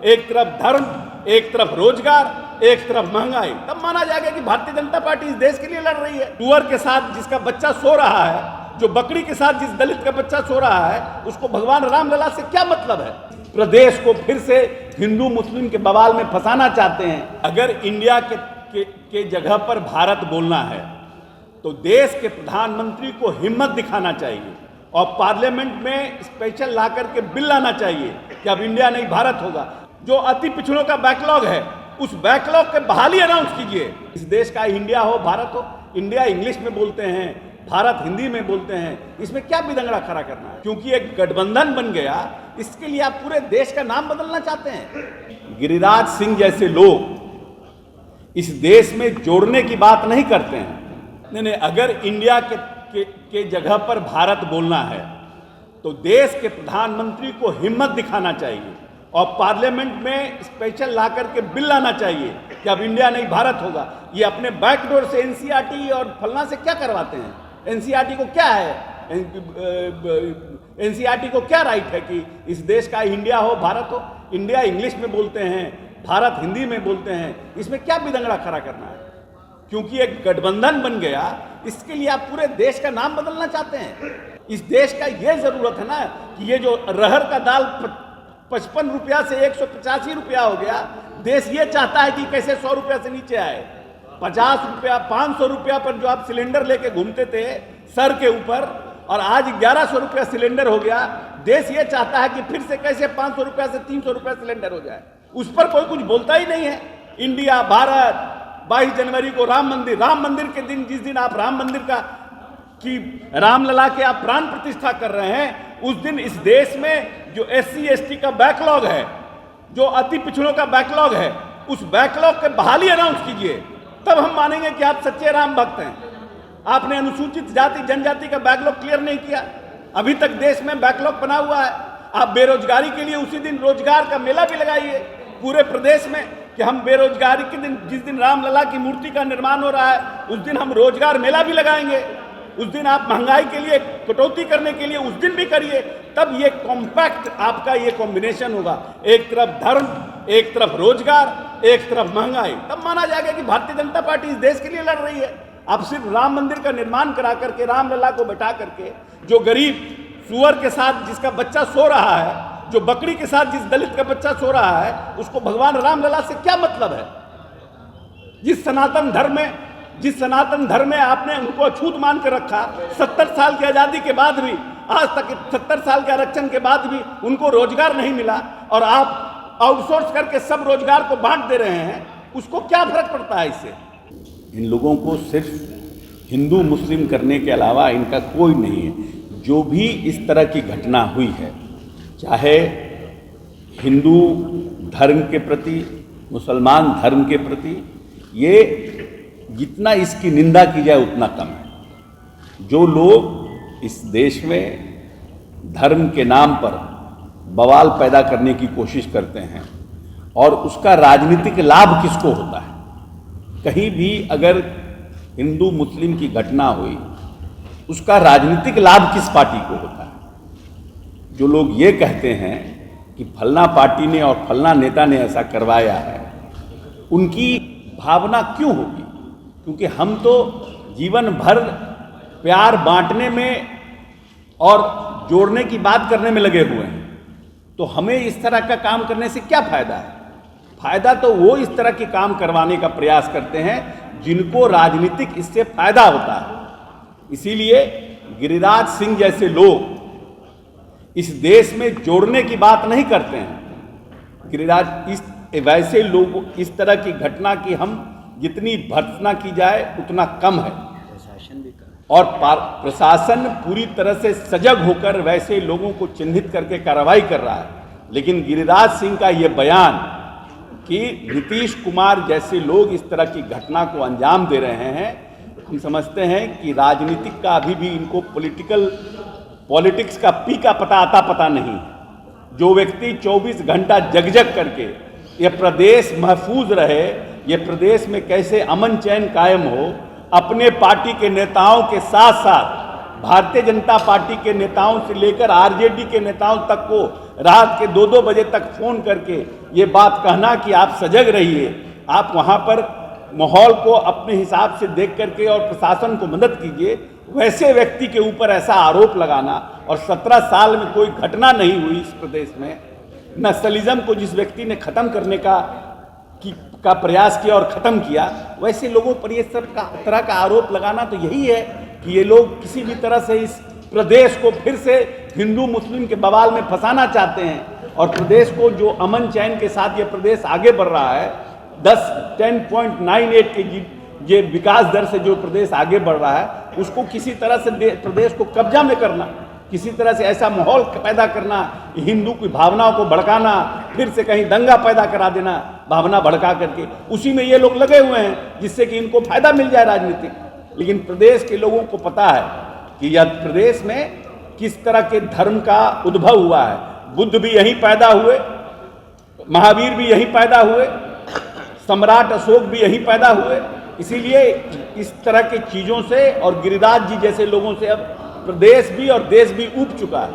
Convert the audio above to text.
एक तरफ धर्म, एक तरफ रोजगार, एक तरफ महंगाई, तब माना जाएगा कि भारतीय जनता पार्टी इस देश के लिए लड़ रही है। सुअर के साथ जिसका बच्चा सो रहा है, जो बकरी के साथ जिस दलित का बच्चा सो रहा है, उसको भगवान रामलला से क्या मतलब है? प्रदेश को फिर से हिंदू मुस्लिम के बवाल में फंसाना चाहते हैं। अगर इंडिया के जगह पर भारत बोलना है तो देश के प्रधानमंत्री को हिम्मत दिखाना चाहिए और पार्लियामेंट में स्पेशल ला करके बिल लाना चाहिए कि अब इंडिया नहीं भारत होगा। जो अति पिछड़ों का बैकलॉग है, उस बैकलॉग के बहाली अनाउंस कीजिए। इस देश का इंडिया हो, भारत हो। इंडिया इंग्लिश में बोलते हैं, भारत हिंदी में बोलते हैं, इसमें क्या बिदंगड़ा खड़ा करना है? क्योंकि एक गठबंधन बन गया, इसके लिए आप पूरे देश का नाम बदलना चाहते हैं। गिरिराज सिंह जैसे लोग इस देश में जोड़ने की बात नहीं करते हैं। नहीं, अगर इंडिया के जगह पर भारत बोलना है तो देश के प्रधानमंत्री को हिम्मत दिखाना चाहिए और पार्लियामेंट में स्पेशल ला करके बिल लाना चाहिए कि अब इंडिया नहीं भारत होगा। ये अपने बैकडोर से एनसीईआरटी और फलना से क्या करवाते हैं? एनसीईआरटी को क्या है? एनसीईआरटी को क्या राइट है कि इस देश का इंडिया हो, भारत हो? इंडिया इंग्लिश में बोलते हैं, भारत हिंदी में बोलते हैं, इसमें क्या बिदंगड़ा खड़ा करना है? क्योंकि एक गठबंधन बन गया, इसके लिए आप पूरे देश का नाम बदलना चाहते हैं। इस देश का ये जरूरत है ना कि ये जो रहर का दाल 55 रुपया से 185 रुपया हो गया, देश ये चाहता है कि कैसे 100 रुपया से नीचे आए। 50 रुपया 500 रुपया पर जो आप सिलेंडर लेके घूमते थे सर के ऊपर, और आज 1100 रुपया सिलेंडर हो गया। देश ये चाहता है कि फिर से कैसे 500 रुपया से 300 रुपया सिलेंडर हो जाए। उस पर कोई कुछ बोलता ही नहीं है। इंडिया भारत, 22 जनवरी को राम मंदिर के दिन, जिस दिन आप राम मंदिर की रामलला के आप प्राण प्रतिष्ठा कर रहे हैं, उस दिन इस देश में जो SC ST का बैकलॉग है, जो अति पिछड़ों का बैकलॉग है, उस बैकलॉग के बहाली अनाउंस कीजिए, तब हम मानेंगे कि आप सच्चे राम भक्त हैं। आपने अनुसूचित जाति जनजाति का बैकलॉग क्लियर नहीं किया, अभी तक देश में बैकलॉग बना हुआ है। आप बेरोजगारी के लिए उसी दिन रोजगार का मेला भी लगाइए पूरे प्रदेश में कि हम बेरोजगारी के दिन, जिस दिन रामलला की मूर्ति का निर्माण हो रहा है, उस दिन हम रोजगार मेला भी लगाएंगे। उस दिन आप महंगाई के लिए कटौती करने के लिए उस दिन भी करिए, तब ये कॉम्पैक्ट आपका ये कॉम्बिनेशन होगा। एक तरफ धर्म, एक तरफ रोजगार, एक तरफ महंगाई, तब माना जाएगा कि भारतीय जनता पार्टी इस देश के लिए लड़ रही है। आप सिर्फ राम मंदिर का निर्माण करा करके, रामलला को बैठा करके, जो गरीब सुअर के साथ जिसका बच्चा सो रहा है, जो बकरी के साथ जिस दलित का बच्चा सो रहा है, उसको भगवान रामलला से क्या मतलब है? जिस सनातन धर्म में आपने उनको अछूत मान कर रखा, 70 साल की आज़ादी के बाद भी, आज तक 70 साल के आरक्षण के बाद भी उनको रोजगार नहीं मिला, और आप आउटसोर्स करके सब रोजगार को बांट दे रहे हैं, उसको क्या फर्क पड़ता है इससे? इन लोगों को सिर्फ हिंदू मुस्लिम करने के अलावा इनका कोई नहीं है। जो भी इस तरह की घटना हुई है, चाहे हिंदू धर्म के प्रति, मुसलमान धर्म के प्रति, ये जितना इसकी निंदा की जाए उतना कम है। जो लोग इस देश में धर्म के नाम पर बवाल पैदा करने की कोशिश करते हैं और उसका राजनीतिक लाभ किसको होता है? कहीं भी अगर हिंदू मुस्लिम की घटना हुई, उसका राजनीतिक लाभ किस पार्टी को होता है? जो लोग ये कहते हैं कि फलना पार्टी ने और फलना नेता ने ऐसा करवाया है, उनकी भावना क्यों होगी? क्योंकि हम तो जीवन भर प्यार बांटने में और जोड़ने की बात करने में लगे हुए हैं, तो हमें इस तरह का काम करने से क्या फायदा है? फायदा तो वो इस तरह के काम करवाने का प्रयास करते हैं जिनको राजनीतिक इससे फायदा होता है। इसीलिए गिरिराज सिंह जैसे लोग इस देश में जोड़ने की बात नहीं करते हैं। गिरिराज वैसे लोग, इस तरह की घटना की हम जितनी भर्त्सना की जाए उतना कम है। प्रशासन भी और प्रशासन पूरी तरह से सजग होकर वैसे लोगों को चिन्हित करके कार्रवाई कर रहा है। लेकिन गिरिराज सिंह का ये बयान कि नीतीश कुमार जैसे लोग इस तरह की घटना को अंजाम दे रहे हैं, हम समझते हैं कि राजनीतिक का अभी भी इनको पॉलिटिक्स का पी का पता नहीं। जो व्यक्ति 24 घंटा जग करके ये प्रदेश महफूज रहे, ये प्रदेश में कैसे अमन चैन कायम हो, अपने पार्टी के नेताओं के साथ साथ भारतीय जनता पार्टी के नेताओं से लेकर आरजेडी के नेताओं तक को रात के 2-2 बजे तक फ़ोन करके ये बात कहना कि आप सजग रहिए, आप वहाँ पर माहौल को अपने हिसाब से देख करके और प्रशासन को मदद कीजिए, वैसे व्यक्ति के ऊपर ऐसा आरोप लगाना, और 17 साल में कोई घटना नहीं हुई इस प्रदेश में, नक्सलिज्म को जिस व्यक्ति ने ख़त्म करने का प्रयास किया और ख़त्म किया, वैसे लोगों पर ये सब तरह का आरोप लगाना तो यही है कि ये लोग किसी भी तरह से इस प्रदेश को फिर से हिंदू मुस्लिम के बवाल में फंसाना चाहते हैं। और प्रदेश को जो अमन चैन के साथ ये प्रदेश आगे बढ़ रहा है, 10.98 के ये विकास दर से जो प्रदेश आगे बढ़ रहा है, उसको किसी तरह से प्रदेश को कब्जा में करना, किसी तरह से ऐसा माहौल पैदा करना, हिंदू की भावनाओं को भड़काना, फिर से कहीं दंगा पैदा करा देना भावना भड़का करके, उसी में ये लोग लगे हुए हैं जिससे कि इनको फायदा मिल जाए राजनीतिक। लेकिन प्रदेश के लोगों को पता है कि यह प्रदेश में किस तरह के धर्म का उद्भव हुआ है। बुद्ध भी यहीं पैदा हुए, महावीर भी यहीं पैदा हुए, सम्राट अशोक भी यहीं पैदा हुए। इसीलिए इस तरह की चीज़ों से और गिरिराज जी जैसे लोगों से अब प्रदेश भी और देश भी ऊब चुका है।